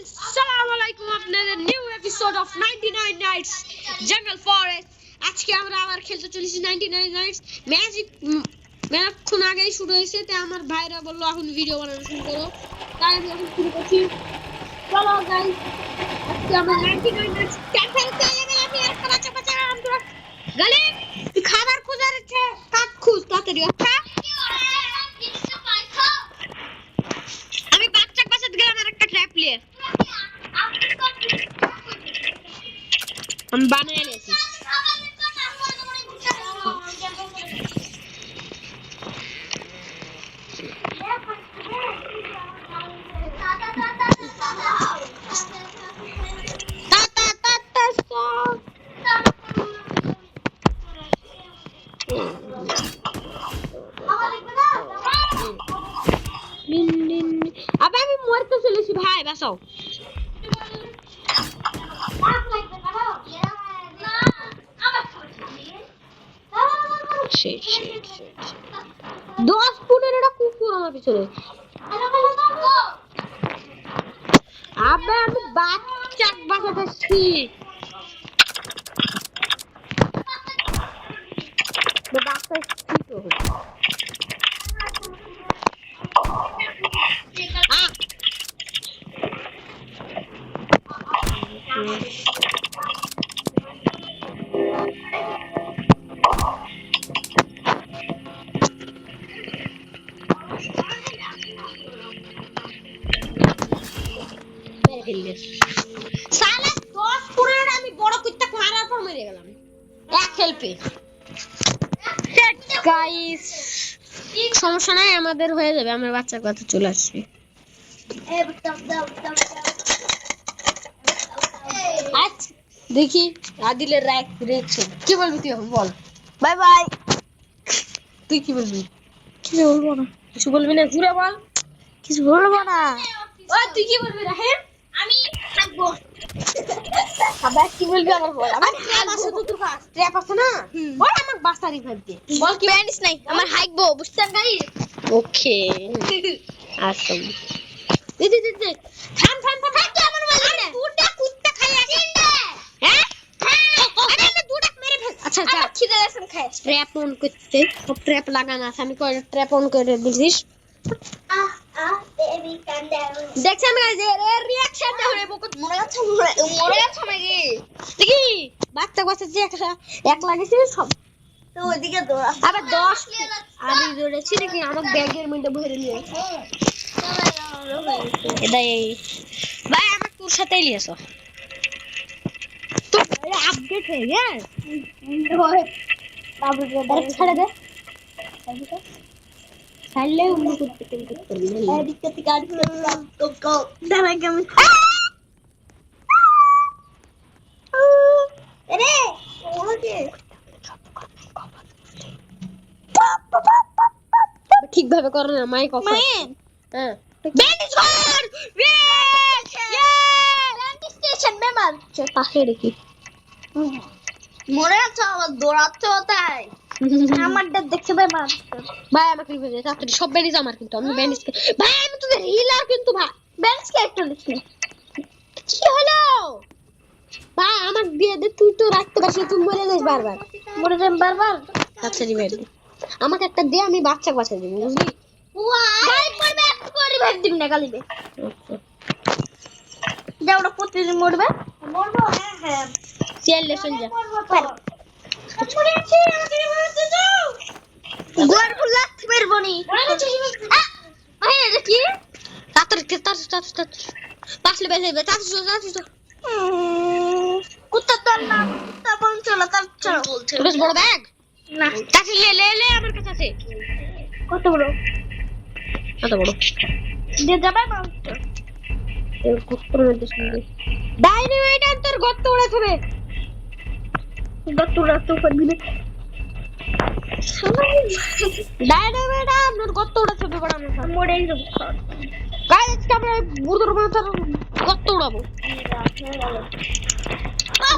আসসালামু আলাইকুম আপনাদের নিউ এপিসোড অফ 99 নাইটস জঙ্গল ফরেস্ট। আজকে আমরা আবার খেলতে চলেছি 99 নাইটস ম্যাজিক। মেলাক্ষণ আগেই শুরু হয়েছে, তাই আমার ভাইরা বললো এখন ভিডিও বানানো শুরু করো, তাই আমি এখন শুরু করছি। চলো গাইস, আজকে আমরা 99 নাইটস খেলতে গেলাম। আমি একটা বাচ্চা আমরা গলে খাবার খোঁজার ইচ্ছে, কাক খুঁজ তাড়াতাড়ি। আচ্ছা আমি বাচ্চা বাচ্চাতে গেলাম আর একটা ট্র্যাপ নিয়ে আমি বানিয়ে নিয়েছি। আবে আমি মরতে চলেছি ভাই, বাঁচাও। দশ ফুটের একটা কুকুর আমার পিছনে। আবে আমি বাচ্চা বাঁচাতেছি। আমি বড় কুত্তা মারার পর মেরে গেলাম এক হেল্পে। গাইস সমস্যা নাই, আমাদের হয়ে যাবে, আমরা বাচ্চার কথা চলে আসছি। দেখি আদিলের রিঅ্যাকশন কি বলবি তুই এখন, বল। Bye bye. তুই কি বলবি? কিছু বলবো না। কিছু বলবি না, জুড়ে বল। কিছু বলবো না। ওই তুই কি বলবি রাহেম? আমি থাকবো। আবার কি বলবি আবার বল। আমার ট্র্যাপ আছে তো, তোর কাছে ট্র্যাপ আছে না? ওই আমার বাসারি ভাবতে বল কি ব্যান্ডস নাই, আমার হাইকবো বুঝছেন গাইস? ওকে আচ্ছা দিদি দিদি থাম থাম থাম তুই আমার মাঝে না দুটা কুত্তা খাই আসিস না। হ্যাঁ আরে আমি দুটা মেরে ফেল। আচ্ছা যা খিদে লাগছে খাই। ট্র্যাপ অন করতে, সব ট্র্যাপ লাগানো আছে, আমি কই ট্র্যাপ অন করে দিছিস। Baby calm down. দেখছেন গাইস এর রিঅ্যাকশন টা হলো বকত মরে যাচ্ছে নাকি? দেখি বাচ্চা বাচ্চা যে এক লাগেছে সব তো ওইদিকে দৌড়া। আবার 10 আমি দৌড়েছি নাকি আমার ব্যাগের মধ্যে ভরে নিয়ে এটাই ভাই আমার তোর সাথেই লিয়েছো তো আপডেট হয়ে গেছে। বাবু ছেড়ে দে ছাড়লে অন্য করতে করবি না। এদিক থেকে গাড়ি তো গো দাঁড়া আমি। আরে ওকে ঠিকভাবে করো না, মাইক অফ। হ্যাঁ ব্যান্ডেজ কর ব্যান্ড স্টেশন মে মার পাশে রেখি মরে যাচ্ছে আমার দৌড়াচ্ছে তাই আমারটা দেখতে ভাই মার ভাই আমাকে রিভেঞ্জ দে তাড়াতাড়ি, সব ব্যান্ডেজ আমার কিন্তু আমি ব্যান্ডেজ ভাই আমি তোদের হিলার কিন্তু ভাই ব্যান্ড ক্যারেক্টার লিখছি কি হলো ভাই আমার দিয়ে দে, তুই তো রাখতে পারছিস, তুই মরে যাস বারবার। মরে যাম বারবার। আচ্ছা রিভেঞ্জ আমাকে একটা দে, আমি বাচ্চা বাচ্চা দেব বুঝলি। ভাই মরবে একটু করে ভাই দিবি না গালিবে। যা ওটা প্রতিদিন মরবে। মরবো হ্যাঁ হ্যাঁ চেল লেসন যা মরে আছে আমাকে মরতে দাও। গোর ফুলা মেরবনি আরে এটা কি তাড়াতাড়ি তাড়াতাড়ি পাশলে বেজে তাড়াতাড়ি কুত্তা তোর নাম কুত্তা বল চলো তার চলো বলছে বেশ বড় ব্যাগ না তাড়াতাড়ি লে আমার কাছে আছে। কত বড় দিয়ে যাবে না এর গর্তের মধ্যে শুনবি ডাইনামাইট আর তোর গর্ত উড়ে যাবে। তোরা তো করবি না ডাইনামাইট আর তোর গর্ত উড়ে যাবে বড় না মরেই যাব গাইস আমরা বুড়োর মাথার গর্ত উড়াবো।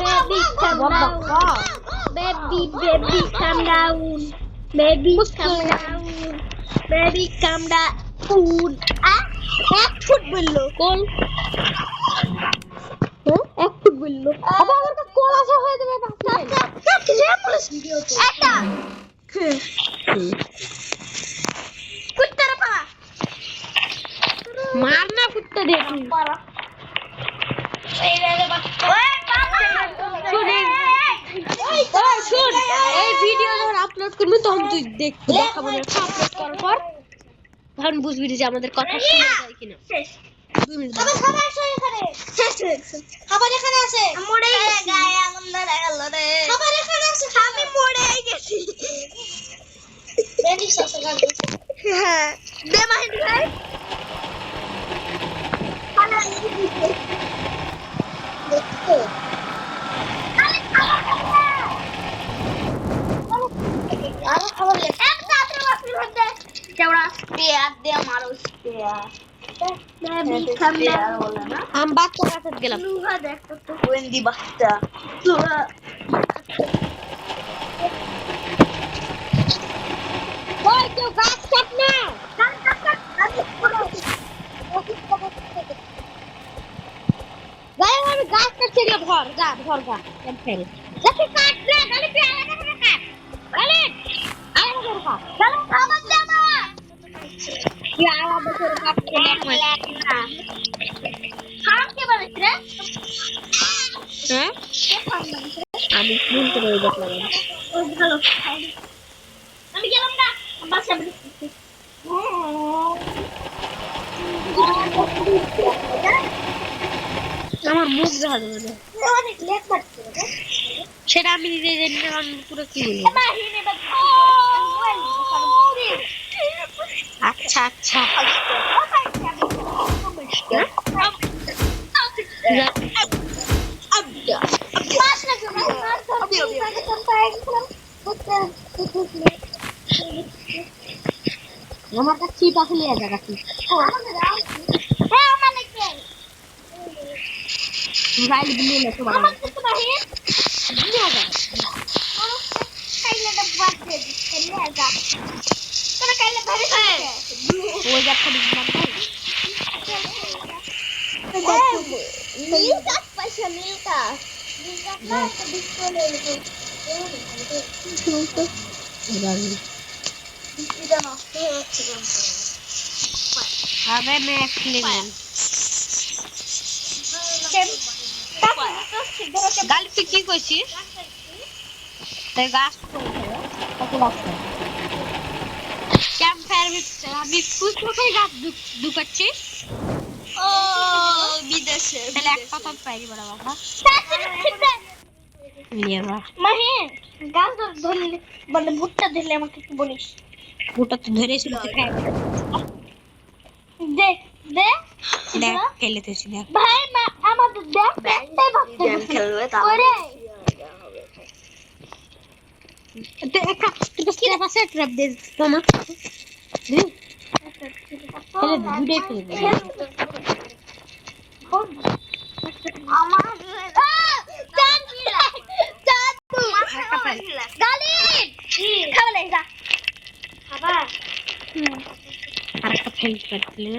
Baby calm down baby calm down Baby, calm down. Baby, calm down. Ah, ফুট বললো কোল 1 ফুট বললো আবার আমার তো কোল আসা হয়ে যাবে একটা কুত্তার পা মার না কুত্তা দেখি পারা এই রে বাবা ওই শুন এই ভিডিও যখন আপলোড করব তখন তুই দেখাবো না আপলোড করার পর তখন বুঝবি যে আমাদের কথা শোনা যায় কিনা 2 মিনিট খাবার আছে এখানে খাবার এখানে আছে মরে গেছি গায়ে আগুন ধরে গেল রে খাবার এখানে আছে আমি মরে গেছি বেনি সস গাল হ্যাঁ দে মাহি ভাই খানা দিতে দেখো আরে খাবার লে এক তাতে বাপরি হতে কেওড়া পেয়ার দে মারো পেয়ার আম বাচ্চা কাছে গেলাম ওয়েন্দি বাচ্চা তোরা ওই কেউ গাছ কাট না গায়ে আমি গাছ কাটছি না ভর গা এম ফেল দেখি কাট না গালি পে আলাদা করে কাট গালি আলাদা করে কাট চলো খাবার দে মা কি আলাদা করে কাট খারাপ কে বলেছ রে হ্যাঁ আমি ফোন করে দেখলাম ওই ভালো আমি গেলাম না বাসা আমার মুখ দেখা যাবে না অনেক লেট করছে রে সেটা আমি নিজে জানি না আমি পুরো কি বলি বাহিনে আচ্ছা আচ্ছা আমার কাছে চিপ আসলে এক জায়গা চিপ মোবাইল দিলে না তো বাবা নিয়ে যা ওই যা খালি নাম আবে मैं एक्सलेमेंट গালি তুই কি কইছিস তাই গাছ কত লাগছে ক্যাম্প ফায়ার আমি খুশ কোথায় গাছ ঢুকাচ্ছিস ও বিদেশে তাহলে এক কথা পাইরি বড় বাবা নিয়ে বা মাহিন গাছ ধরলে মানে ভুট্টা দিলে আমাকে একটু বলিস ভুট্টা তো ধরেছিল খাই দে দে দেখ খেলেতেছি দেখ ভাই আমাদের দেখ একটাই ভাবতে খেলবে তাহলে তো একটা তো স্ট্র্যাপ আছে ট্র্যাপ দে তো না তাহলে দুটোই ফেলবে আমার আরেকটা ফেল করলে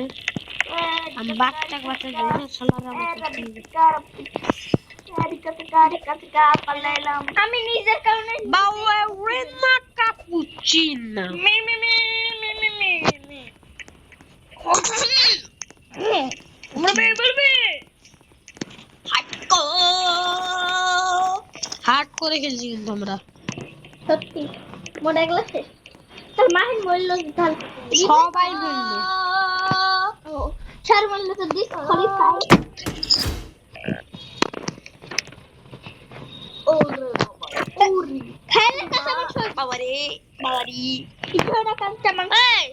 আমি বাচ্চা জন্য সোলার আমি নিজের কারণে বাউরিনা কাপুচিনা হার্ড করে খেলছি কিন্তু আমরা সত্যি মনে গেছে তোর মাহিন বলল তাহলে সবাই বলল ও চার বলল তো দিস খালি খাই ওরে খেলে কথা বলছ বাবারে কিটা কাঁচা মাংস এই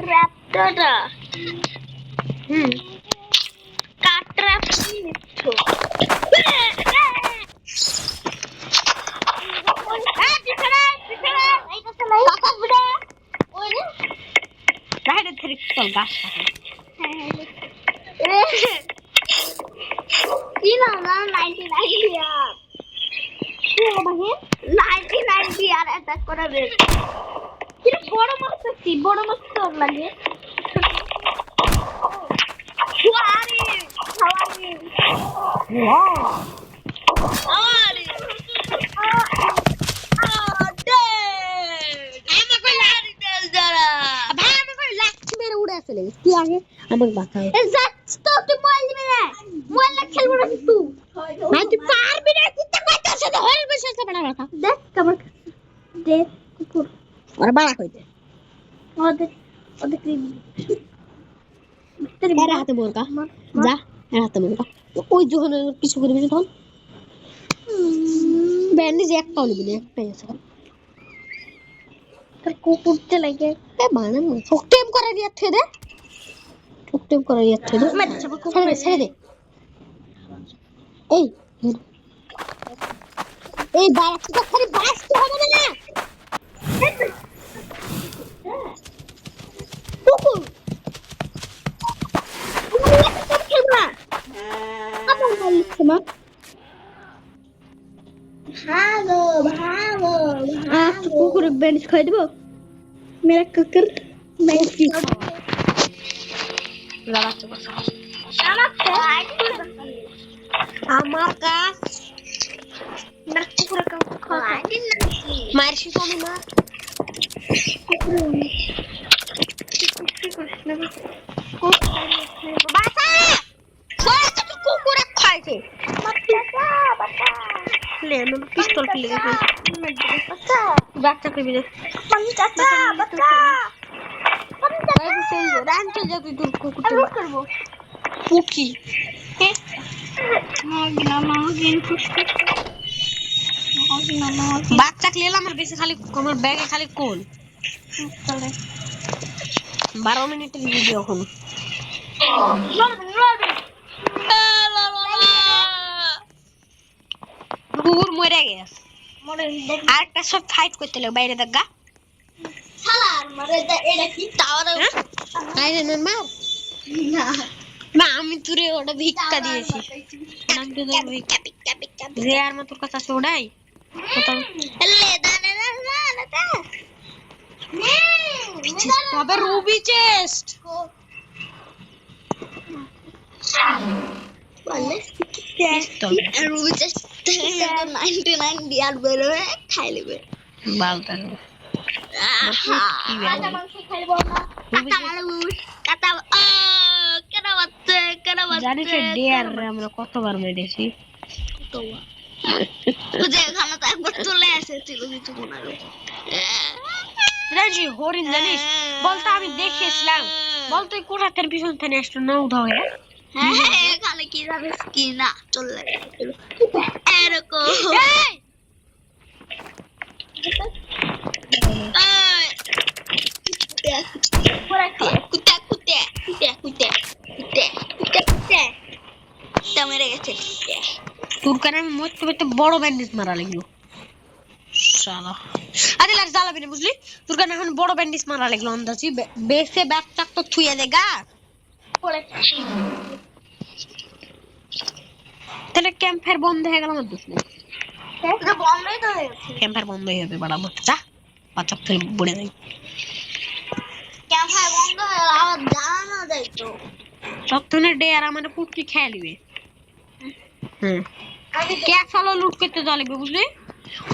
র‍্যাপটরটা কাটরা পিছো কি না 99 ইয়ার কি হবে 99 ইয়ার অ্যাটাক করাবে কি বড় মাছ তো লাগে তুই আগে আমাকে বাঁচাও ভাই তুই পারবি না কুত্তা কইতাছ তো হল বসে আছে বড় কথা দেখ কেমন দেখ কুকুর আর বাড়া কইতে ওদের ওদের কি এর হাতে মোরকা যা এর হাতে মোরকা ওই যখন কিছু করবি তখন ব্যান্ডেজ একটাও নিবি না একটাই আছে তোর কুকুরতে লাগে এ বানা না ঠকটেম করে দিয়ে দে ঠকটেম করে দিয়ে দে ছেড়ে দে এই এই বাড়া তো খালি বাঁচতে হবে না কুকুর ভালো ভালো কুকুর ব্যান্ডেজ খাই দেবো মেরা কুকুর ব্যান্ডেজ আমার কাজ মারছি তো না বাসা সরে তো কুকুরে খাইছে লে আমি পিস্তল ফেলে গেছি বাচ্চা কইবি রে রান্তে যাবি তোর কুকুরটা করবো পুকি বাচ্চা খেলে আমার বেশি খালি আমার ব্যাগে খালি কোল 12 মিনিটের ভিডিও এখন কুকুর মরে গেছে আর একটা সব ফাইট করতে লাগে বাইরে দেখা না আমি তুরে ওটা ভিক্ষা দিয়েছি যে আর মা তোর কাছে আছে ওটাই তবে রুবি চেস্ট রুবি চেস্ট 99 দিয়ার বেরোবে খাই নেবে বালতা জানিস ডেয়ার আমরা কতবার মেরেছি হরিণ জানিস বলতো আমি দেখেছিলাম বলতো কোথার পিছন থেকে আসতো না উধাও খালি কি যাবে কি না চলে এরকম তোর কারণে আমি মরতে মরতে বড় ব্যান্ডেজ মারা লাগলো শালা আরে লাগ জ্বালাবি না বুঝলি তোর কারণে এখন বড় ব্যান্ডেজ মারা লাগলো আন্দাজি বেসে ব্যাগটা তো থুইয়া দে গা তাহলে ক্যাম্প ফায়ার বন্ধ হয়ে গেল আমার দোষ নেই বন্ধই তো হয়ে গেছে ক্যাম্প ফায়ার বন্ধ হয়ে যাবে বড় আমার যা বাচ্চা ফেলে বড়ে যাই ক্যাম্প ফায়ার বন্ধ হয়ে আবার জ্বালানো যায় তো সপ্তাহে ডে আর আমার পুটকি খেয়ে নিবে ক্যাশ হলো লুট করতে দল লাগবে বুঝলি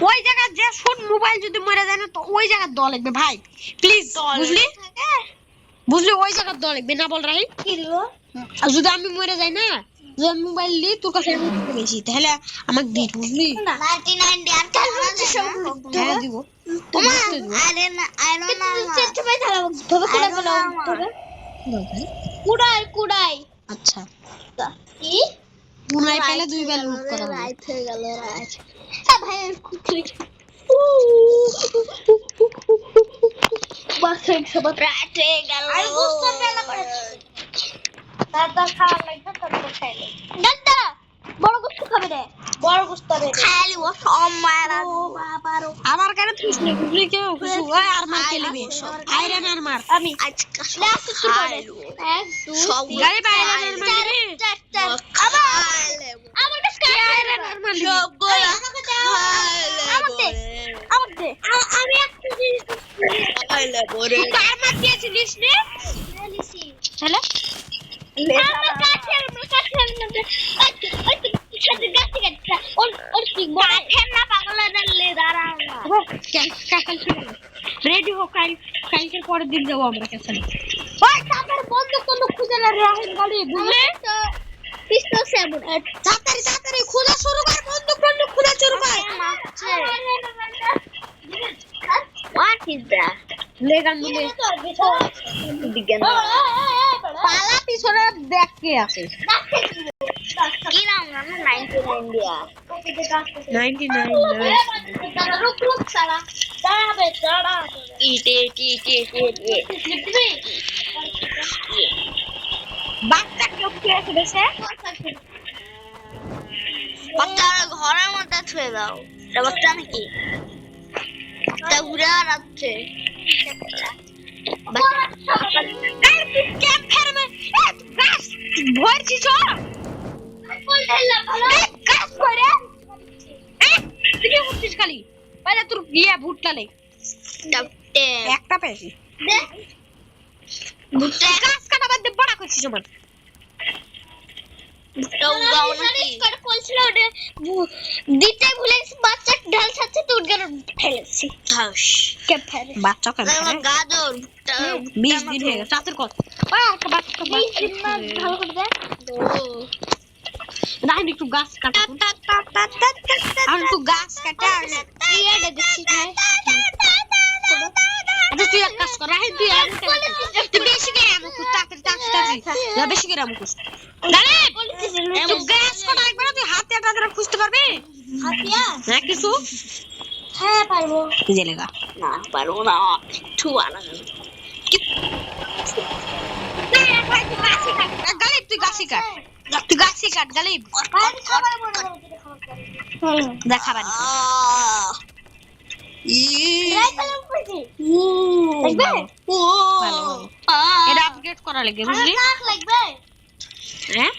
ওই জায়গা যে ফোন মোবাইল যদি মরে যায় না তো ওই জায়গা দল লাগবে ভাই প্লিজ বুঝলি বুঝলি ওই জায়গা দল লাগবে না বল রাহি কি দিলো আর যদি আমি মরে যাই না যে মোবাইল লি তোর কাছে আমি বেশি তাহলে আমাকে দিস বুঝলি 99 দেয়ার কাজ হচ্ছে সব হ্যাঁ দিব তোমার আরে না আরে না চেষ্টা পাই তাহলে তবে কোড়া গেল তবে কুড়াই আচ্ছা কি পুনাই পেলে দুই বেলা লুট করা হবে রাইট হয়ে গেল রাইট ভাই কুকুর বাসে সব রাইট হয়ে গেল আর গুস্তা পেলা করে দাদা খাওয়া লাগবে তারপর খাইলে দাদা বড় গুস্ত খাবে রে বড় গুস্ত রে খাইলি ও সম্মারা ও বাবারো আমার কাছে তুই বুঝলি কেউ কিছু ওই আর মার কে লিবি আয়রন আর মার আমি আজকে লাস্ট কি করে 1 2 গাড়ি বাইরে আর মার রে আমার কাছে আয়রন আর মার সব গোলা আমাকে দাও আমাকে আমি একটা জিনিস খাইলে পরে কার মার দিয়েছিলিস রে লিসি চলে আমার কাছে রেডি হো, কালকের পরের দিন যাবো আমরা ক্যাসালে। ওই তাদের বন্ধু কোন খুঁজে না রাহিন গাড়ি বুঝলে তো পিস্তল সেবন তাড়াতাড়ি তাড়াতাড়ি খোঁজা শুরু কর, বন্দুক বন্দুক খোঁজা শুরু কর। What is that? লেগান বলে পালা পিছনে দেখতে আছে। কি নাম না 99 দিয়া 99 রুক সারা দাঁড়াবে ইটে বাচ্চা কেউ কি আছে দেশে? বাচ্চা ঘরের মধ্যে ছুঁয়ে দাও। এটা বাচ্চা নাকি? তা উড়ে আসছে খালি তোর ইয়ে ভুট্টা নেই একটা পেয়েছি গাছ কাটা বাদ দিয়ে বড়া করছিস আমার দিতে ভুলে বাচ্চা ঢাল ছাড়ছে তো উঠে ফেলেছি বাচ্চা গাজর 20 দিন হয়ে গেছে চাতের কথা ভালো করে দেখ রাহিন একটু গাছ কাটা আর একটু গাছ কাটা তুই এক কাজ কর রাহিন, তুই বেশি করে আমুক তাড়াতাড়ি বেশি করে আমুক তুই গাছ কাটা একবার তুই হাতে টাতে খুঁজতে পারবি হ্যাঁ কিছু? হ্যাঁ পারবো জেলেগা না পারবো না একটু আলাদা গালিব তুই গাছি কাট গালিব দেখাবানি এটা আপগ্রেড করা লাগবে বুঝলি? হ্যাঁ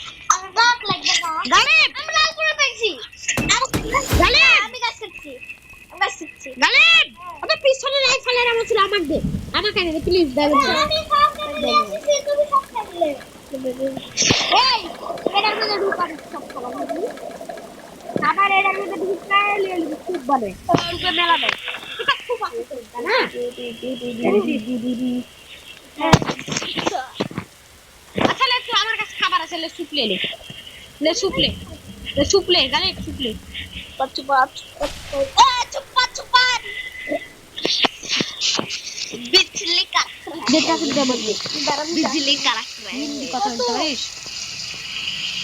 গালিব গালিব আবে পিছনে রাইফেলের আমার ছিল আমার দে আমাকে দে প্লিজ দে এই এটার মধ্যে ঢুকা সব খাবার এটার মধ্যে ঢুকায় লিয়ে খুব বলে তোকে মেলা দেয় এটা খুব আছে না আচ্ছা লে তুই আমার কাছে খাবার আছে লে সুপ লে গালে সুপ লে बिजली का যেটা কিন্তু আমার बिजली का হিন্দি কথা বলতে পারিস?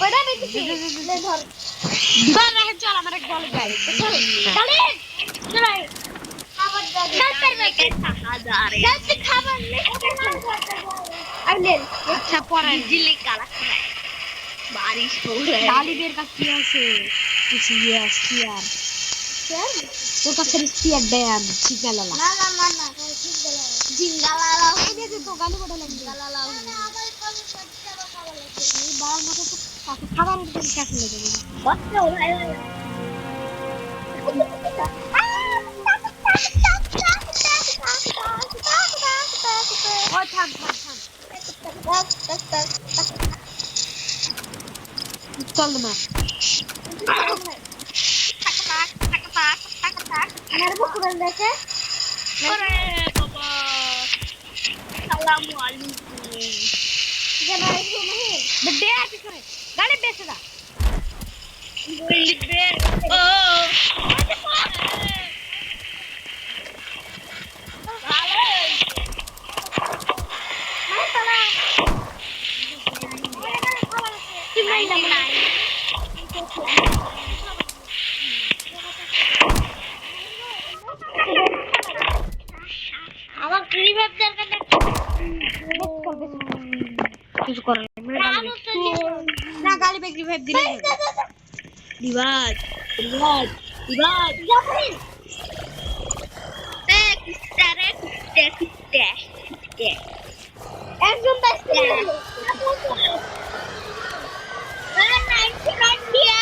ওটা বিজলি লে ধর ধর রাখে চল আমার এক বল গাই চল চল খাবার দাও ডাক্তার में कैसा जा रहे हैं खाবার ले अब ले আচ্ছা পরে बिजली का बारिश हो रही है গালিবের কাছে কি আছে কিছু ইয়ার তোর কাছে স্পিয়ার দেন সিগনালালা না ঠিক বলা জিঙ্গালালা এই দে তো গালি বড় লাগে জিঙ্গালালা আবার কোন খাবার লাগে এই বাড়ার মতো তো খাবারের দিন কাছে লেগে গেল বাচ্চা ওলাই ওই থাম চল না Nerede kurulacak? Oraya baba. Selamun aleyküm. Jangan itu mahir. बड्डे आ पिछे गाली बेचदा Boleh ber. Oh. কিছু করে না গালি বেগ রিভাইভ দিলে Dibat. একদম ব্যস্ত dia.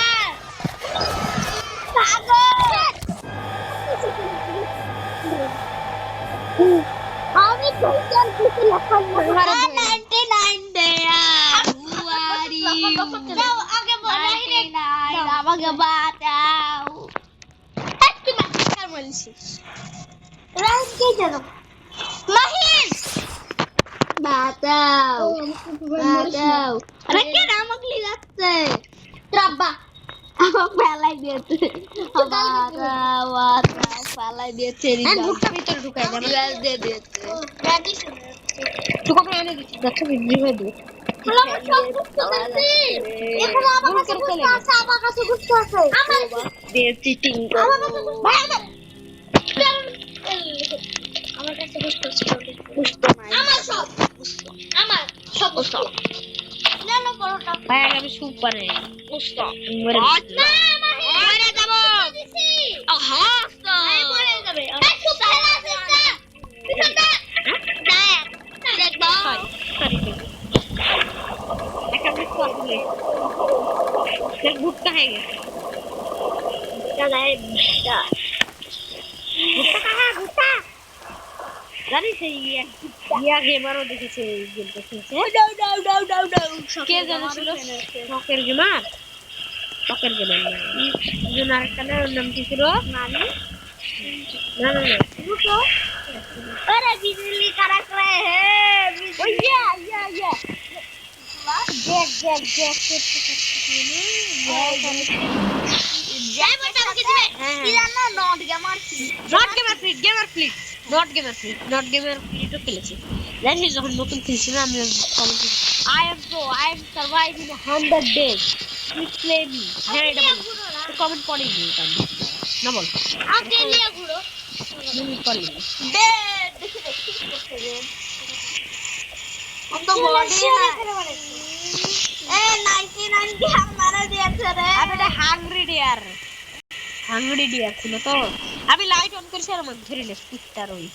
আমি পয়সা দিতে লাখান 99 দেয়া বুয়ারি দাও আগে আমাকে বাঁচাও একটু মার বলছিস রাউন্ড কে যেন মাহিন বাঁচাও বাঁচাও আরে কেন আমাকে লিগাচ্ছে ট্রাব্বা আমাকে ফেলাই দিয়েছে বাঁচাও বাঁচাও ফেলাই দিয়েছে ভুট্টা ভিতরে ঢুকাই দে রিভাইভ দিয়ে দিয়েছে গাড়ি শুনে তোকে আমি এনে দিচ্ছি যাচ্ছে বিক্রি হয়ে দিই আমার কাছে গুচ্ছ আছে দিয়ে চিটিং আমার কাছে গুচ্ছ নাই আমার সব না না বড়টা ভাই আমি সুপারে গুচ্ছ মরে না মরে যাব আহা এই মরে যাবে এই সুপার আছে না পিছনটা দেখ দাও একটা মিস করলে দেখ ভুট্টা হয়ে গেছে দাদা এই বুঝটা ভুট্টা কাহা ভুট্টা জানিস এই ইয়া গেমারও দেখেছে এই গেমটা খেলছে কে জানেছিল শখের গেমার শখের গেমার না একজন আরেকটা না ওর নাম কি ছিল নানি না না না रुको अरे बिजली कड़क रहे हैं ওই ইয়া जय बता के दिबे इधर ना not gamer not gamer fleet not gamer fleet ও খেলেছি জানিস যখন নতুন খেলছি না আমি I am surviving 100 days please play me হ্যাঁ এটা বল কমেন্ট পড়েই দিই না বল आप दे लिया गुरु মিনিট পড়লি दे देखो देखो हम तो बॉडी ना ए 99 की हमारा दिया थे रे আমি এটা হাংরি ডিয়ার ছিল তো আমি লাইট অন করেছি আর মধ্যে রিলে কুত্তার ওই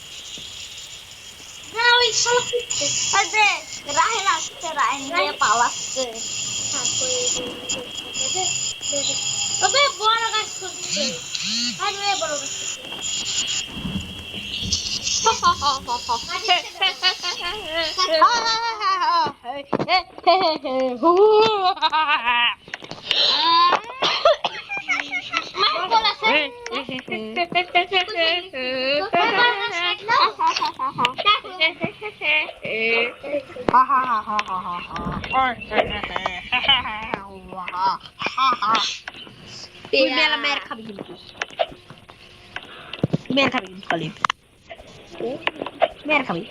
ना वही साला कुत्ते अरे राहे रास्ते राहे ने पालाते हां कोई अबे बड़ा गाछ करते आज मैं बड़ा गाछ मैं बोला से তুই মেলা মেয়ের খাবি কিন্তু মেয়ের খাবি কিন্তু খালি মেয়ের খাবি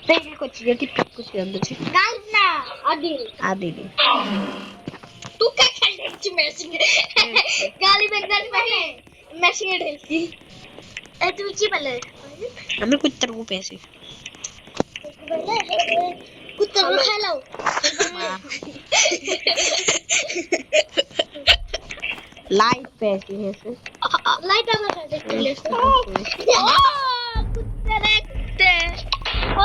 তাই করছি যে টিকটক করছি জানতেছি गाइस ना अदिल আদিল तू क्या खेल रही थी मैचिंग गाली बेगदार में मैचिंग ढेलती ए तू की पहले আমি কুত্তার গু পেয়েছি कुत्ता को खेलो লাইট পেয়েছি হেসে लाइट आ बता दे कुत्ते रे कुत्ते ओ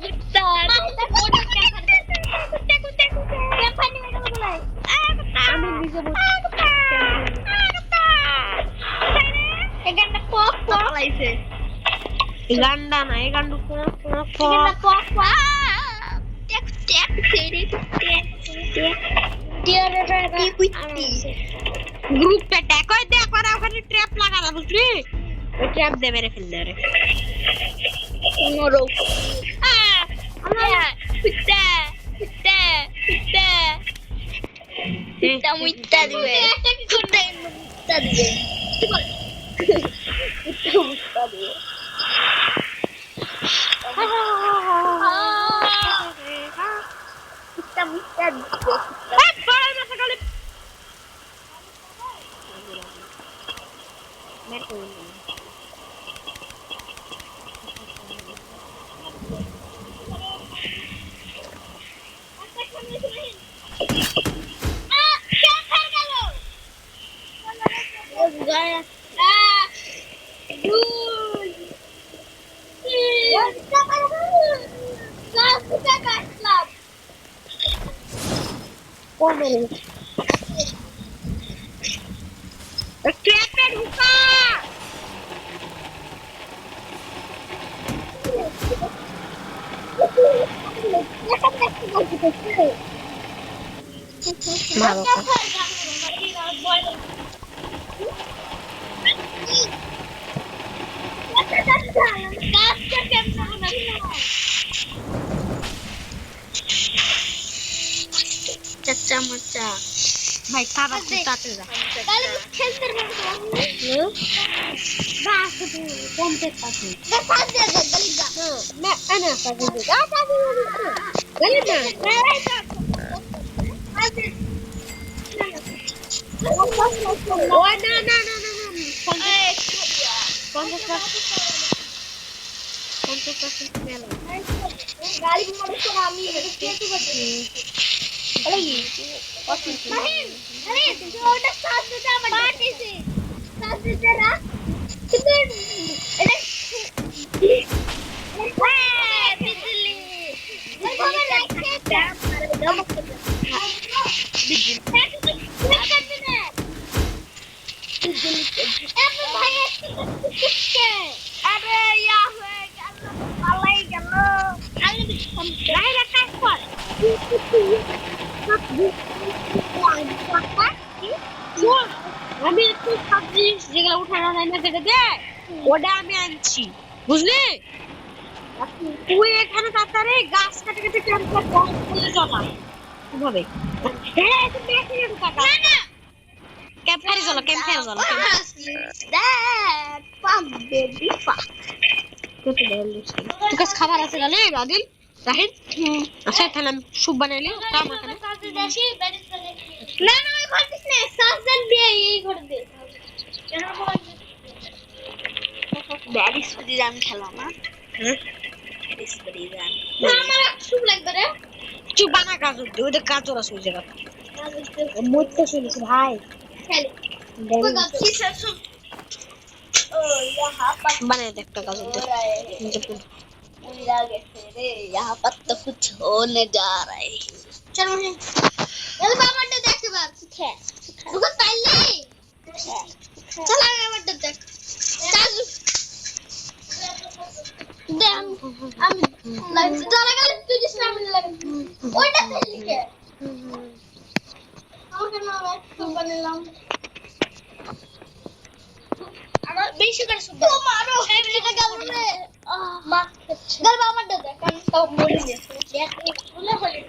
कुत्ता कुत्ते कुत्ते क्या पानी में बोला है আমি নিজে এই গানটা পক পক লাইছে এই গান্ডা না এই গান্ডু এই গানটা পক পক টেক টেক তেরে টেক টিয়ার রে কুইতি গ্রুপটা ট্যাগ করে দে করে ওখানে ট্র্যাপ লাগানো বুঝলি ওই ট্র্যাপ দে মেরে ফেললে রে নরো আমার কুত্তা কুত্তা কুত্তা কুত্তা মুইতা দিবে কুত্তা মুইতা দিবে কুত্তা মুইতা দিবে কুত্তা মুইতা দিবে পড়ার মাথা গালে মেরে ফেললে ট্র্যাপে ঢুকা ভালো চাচা মাচা ভাই খাবার তাতে যা তাহলে খেলতে বাস তো কমতে পারছি বাস দে গলি যা না انا فاضي গলি না ও না না না না 50% মেল গাড়ি মোটর তো আমি হেঁটে যেতে পারছি আরে মাহিন আরে ওটা সাথ দিতে আমার পাঠিয়েছে সাথ দিতে না কিন্তু এটা বিজলি ওইভাবে রাখতে আরে ইয়া হয়ে গেল পালাই গেল আমি বাইরে কাজ কর আমি একটু সবজি যেগুলো উঠানো হয় না কেটে দে ওটা আমি আনছি বুঝলি তুই এখানে তাড়াতাড়ি গাছ কাটে কেটে ক্যাম্প করে চলা কিভাবে হ্যাঁ তুমি এখানে টাকা না না ক্যাম্প ফায়ার চলা দ্যাট পাম বেবি পাম তোর কাছে খাবার আছে গালে আদিল রাহিন আচ্ছা তাহলে আমি স্যুপ বানাইলি তা আমার এখানে না না ওই ঘর দিস না সাজেন দিয়ে এই ঘর দে ব্যাডি স্পিরিরাম খেলা না স্পিরিরাম না আমার স্যুপ লাগবে রে চুপ বানা গাজর দে ওটা গাজর আছে ওই জায়গা মরতে শুনেছি ভাই খেলে কোই গাজর কিসের স্যুপ ও ইয়া বানাই দে একটা গাজর দে यहाँ पर तो कुछ होने जा रहा है चलो चल बाबा देख के बात है रुको पहले चल बाबा देख चल दे हम लाइट चला गया तुझे सामने लगा ओटा पहले के और ना तो बनलाम আমার বেশি করে শুদ্ধ তো মারো এটা গেল রে মা গল বাবা দে কান তো মরে গেছে দেখ বলে হলে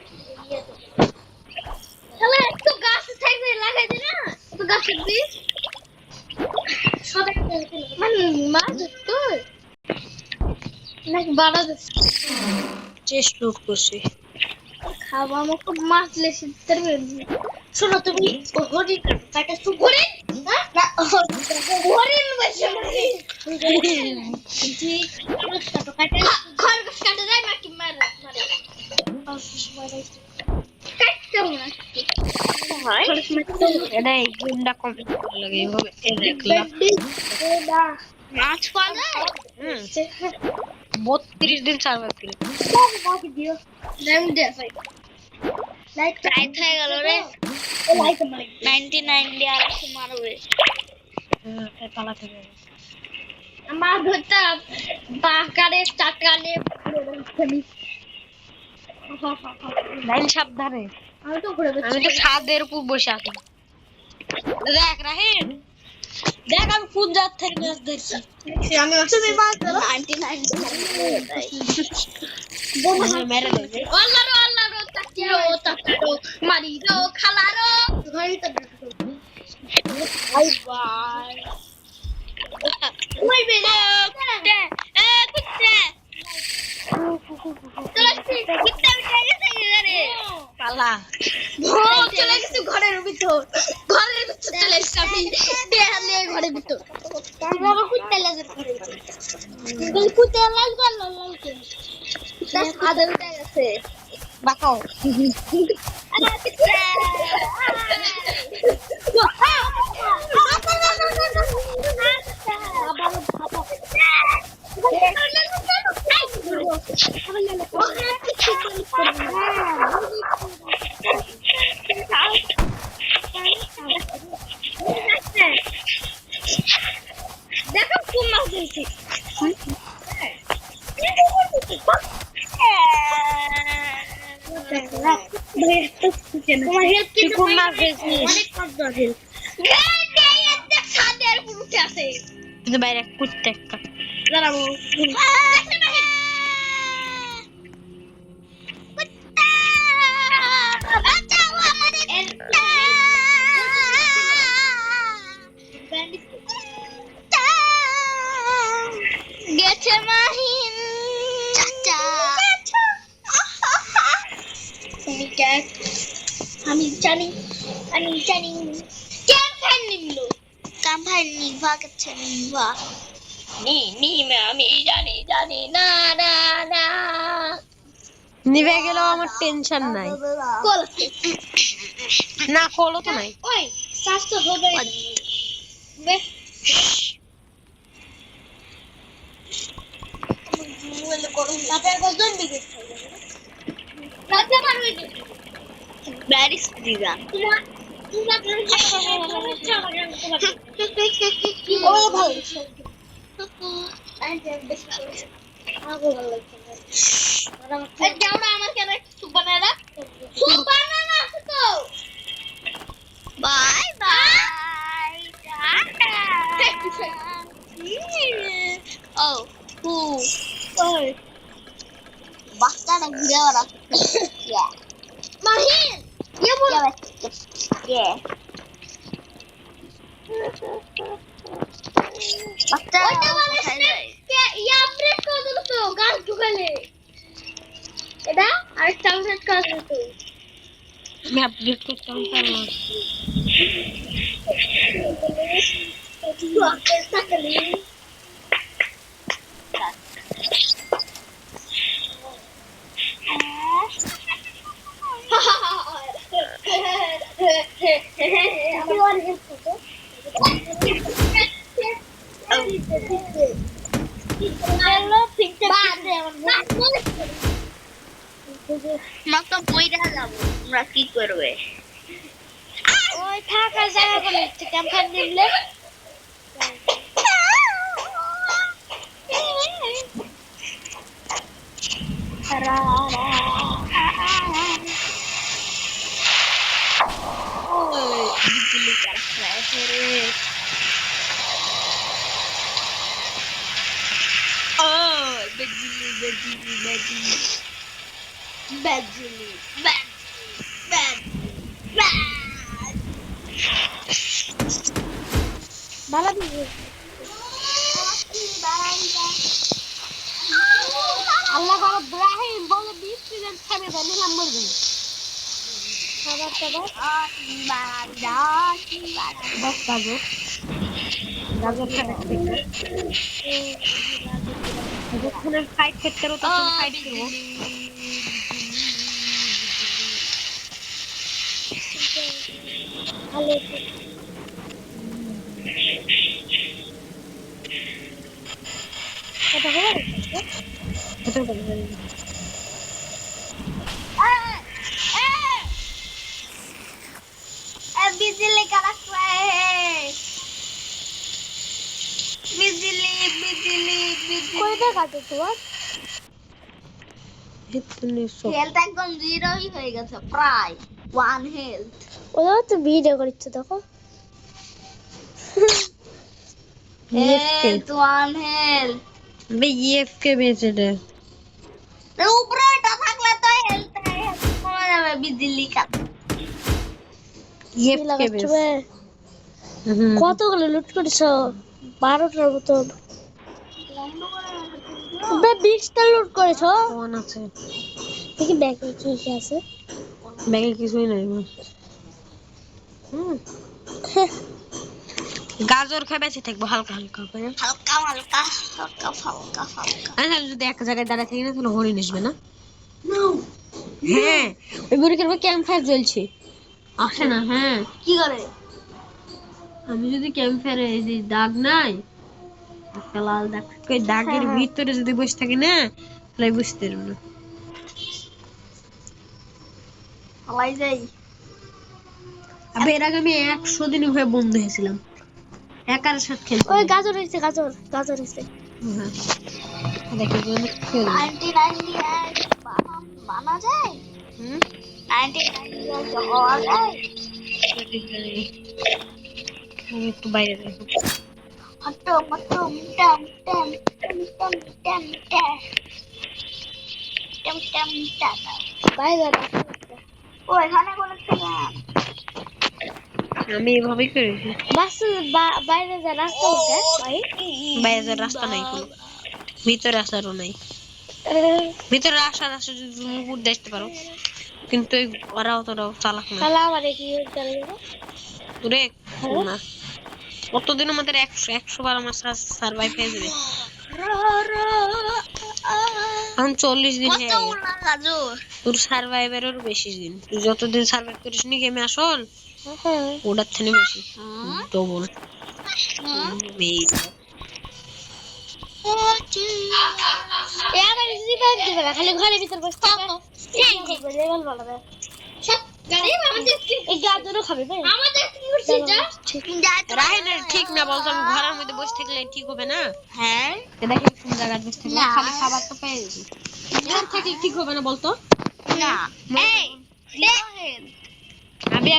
ইয়ে তো তাহলে একটু গাছ থাকবে লাগাই দে না তো গাছ দি সবাই মানে মাছ তো নাকি বাড়া চেস্ট লুট করছি খাওয়া আমাকে মাছ লেসে তরবে শোনো তুমি হরিণ কাটা সু হরিণ হ্যাঁ না হরিণ বসে মারি ঠিক কাটো কাটে খরগোশ কাটে যায় নাকি মারে কাটতে না হয় এটা এই গেমটা কমপ্লিট করে লাগে এইভাবে এই দেখলাম মাছ পাওয়া যায় 32 দিন সার্ভাইভ করে বাকি দিও নাম দে ভাই লাইক টাইট হয়ে গেল রে লাইক মারে 99 দিয়ে আর একটু মারবে পালাতে হবে আমার ধরতে বাকারে চাটালে খেলি লাইন সাবধানে আমি তো ঘুরে আমি তো ছাদের উপর বসে আছি দেখ রাহিন দেখ আমি কোন জাত থেকে মাছ ধরছি আমি তুমি মাছ ধরো 99 মেরে দেবে আল্লাহ রো তাকিরো মারি রো খালারো ঘরে তো বাই বাই ওই বেলা কুত্তে চলে কিত্তা উঠে গেছে রে পালা চলে গেছে ঘরের ভিতর চলে এসে আমি দেহালে ঘরের ভিতর বাবা কুত্তে লাগে ঘরের ভিতর কুত্তে লাগবে লালকে তার আদা উঠে গেছে বাকাও দেখো কোন মাছ দিয়েছি তোমার হেল্প কি কোন মাছ ধরেছিস? অনেক কষ্ট আছে এই একটা ছাদের পুরুষে আছে কিন্তু বাইরে কুত্তে একটা দাঁড়াবো গেছে মাহিন চাচা তুমি ক্যাট আমি জানি ক্যাম্পাইন নিলো ক্যাম্পাইন নিভা গেছে নিভা নি আমি জানি না না না নিভে গেলেও আমার টেনশন নাই। কল না কলও তো নাই। ওই শ্বাস তো হবে বে বলে করুন তাতে কতজন বিকেট খাইবে রাতে মারবে ব্যারিস দিগা তোমার কি বড় ভালো আগো ভালো লাগছে এই যাওরা আমার কেন সুপ বানায় না সুপ বানানো আছে তো বাই বাই টাটা ও হু ওই বাচ্চাটা ঘুরে ওরা মাহিন ये बोल ये বাচ্চা ওটা বলে কে ইয়া আপডেট করে দিল তো গাছ ঢুকালে এটা আরেকটা আপডেট করে দিল তো আমি আপডেট করতে পারলাম তুই আপডেট থাকলে আমরা কি করবে ওই থাকা যাবে বলে ক্যাম্পাইন নিলে ভালো দিবে আল্লাহ করে ইব্রাহিম বলে 20 সিজন খাবে জানি নাম্বার দিন খাবার খাবার বস গাজর গাজর খাবে যখন ফাইট করতে রো তখন ফাইট করব ভালো এটা হলো এটা বলবে बिजली कड़क रहा है बिजली कोई देखा तो इतने सो হেলথ একদম জিরো হয়ে গেছে প্রায় 1 হেলথ ওরা তো ভিডিও করছে দেখো হেলথ 1 হেলথ বে ইএফকে বেঁচে দে উপরে এটা থাকলে তো হেলথ কমে যাবে বিজলি কাট ইএফকে বেঁচে কতগুলো লুট করেছো 12টার মতন বে 20টা লুট করেছো কোন আছে দেখি ব্যাগে কি কি আছে ব্যাগে কিছুই নাই গাজর খাই বেঁচে থাকবো হালকা হালকা করে হালকা আচ্ছা যদি এক জায়গায় দাঁড়ায় থাকি না তাহলে হরিণ আসবে না হ্যাঁ ওই বুড়িকে ক্যাম্প ফায়ার জ্বলছে আসে না হ্যাঁ কি করে আমি যদি ক্যাম্প ফায়ারে এই যে দাগ নাই একটা লাল দাগ ওই দাগের ভিতরে যদি বসে থাকি না তাহলে বুঝতে পারবো না আলাই যাই আবে এর আগে আমি 100 দিন হয়ে বন্ধ হয়েছিলাম একার সাথে খেলতে ওই গাজর হইছে গাজর হইছে হ্যাঁ দেখো যে খেল 99 বানা যায় 1999 হওয়া যায় আমি একটু বাইরে যাবো। হটো মটো টম টম টম টম টম টম টম টম বাইরে ও এখানে বলেছিলাম আমি এভাবেই করেছি। বাস বাইরে যা রাস্তা উঠে ভাই বাইরে যাওয়ার রাস্তা নাই কোনো, ভিতরে আসারও নাই। ভিতরে আসার আসে যদি তুমি উপর দেখতে পারো, কিন্তু ওরাও তোরাও চালাক না। শালা আমারে কি চলে যাবে তোরে না কতদিন আমাদের 100 বার আমার সার্ভাইভ হয়ে যাবে। এখন 40 দিন হয়ে গেছে। তোর সার্ভাইভেরও বেশি দিন, তুই যতদিন সার্ভাইভ করিস নি গেমে আসল ওটার থেকে বেশি ডবল। খালি ঘরের ভিতর বসে থাকো লেভেল বাড়াবে রাহেনের ঠিক না বলতো, আমি ঘরের মধ্যে বসে থাকলে ঠিক হবে না। হ্যাঁ দেখেন কোন জায়গায় বসে থাকলে খালি খাবার তো পেয়ে যাবে, ঘর থাকলে ঠিক হবে না বলতো না এই দেখেন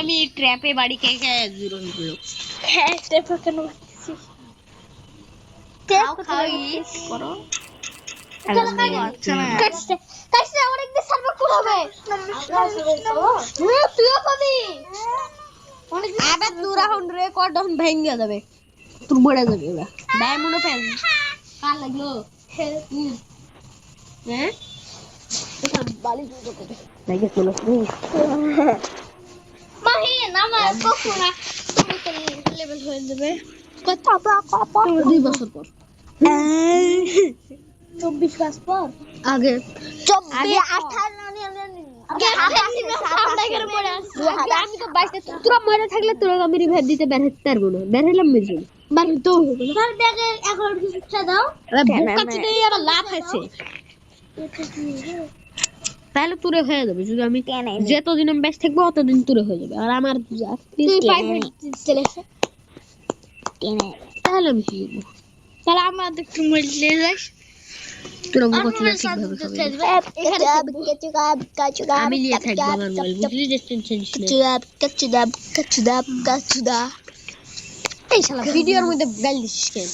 আমি ট্র্যাপে বাড়ি খেয়ে খেয়ে জিরো হয়ে গেল। হ্যাঁ ট্র্যাপে কেন মারছিস খাও ইট করো কাছে অনেক দিন সার্ভার করবে তুইও পাবি আবে তোর এখন রেকর্ড এখন ভেঙে যাবে, তোর বড় যাবে ওরা ডায়মন্ড পেন কার লাগলো হ্যাঁ এটা বালি জুতো করে লাগে চলো মাহি নামা কখনো তুমি লেভেল হয়ে যাবে কত 2 বছর পর 24 মাস পর আগে 28 আমি তো বাইসে তোরা মরে থাকলে তোরা আমি রিভাইভ দিতে বের হতে পারবো না, বের হলাম মেজে বার তো হবে না স্যার ব্যাগে এখন কিছু দাও বোকা চিনে আবার লাভ আছে তাহলে তুরে হয়ে যাবে। যদি আমি যতদিন আমি বেঁচে থাকবো ততদিন তুরে হয়ে যাবে, আর আমার তুই প্রাইভেট চলেছে তাহলে আমি কি করবো? তাহলে আমাদের একটু মরলে যাস তোরা বোকা চিনে ঠিকভাবে খাবে, আমি নিয়ে থাকবো আমার মোবাইল বুঝলি, যে টেনশন এই শালা ভিডিওর মধ্যে গাল দিছিস কেন?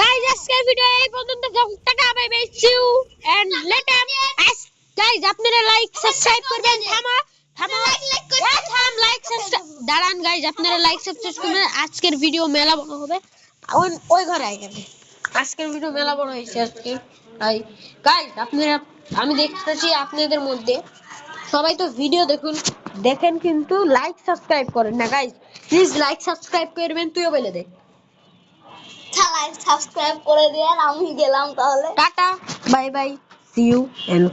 Guys, আজকের ভিডিও এই পর্যন্ত, tata bye bye, see you and later. Guys আপনারা লাইক সাবস্ক্রাইব করবেন, লাইক সাবস্ক্রাইব দাঁড়ান গাইস, আপনারা লাইক সাবস্ক্রাইব করবেন। আজকের ভিডিও মেলা বড় হবে, ওই ঘরে আইগেন। আজকের ভিডিও মেলা বড় হয়েছে আজকে তাই গাইস আপনারা, আমি দেখতেছি আপনাদের মধ্যে সবাই তো ভিডিও দেখেন কিন্তু লাইক সাবস্ক্রাইব করেন না। গাইস প্লিজ লাইক সাবস্ক্রাইব করবেন, তুইও বলে দে। লাইক সাবস্ক্রাইব করে দেন, আমি গেলাম তাহলে tata bye bye, see you and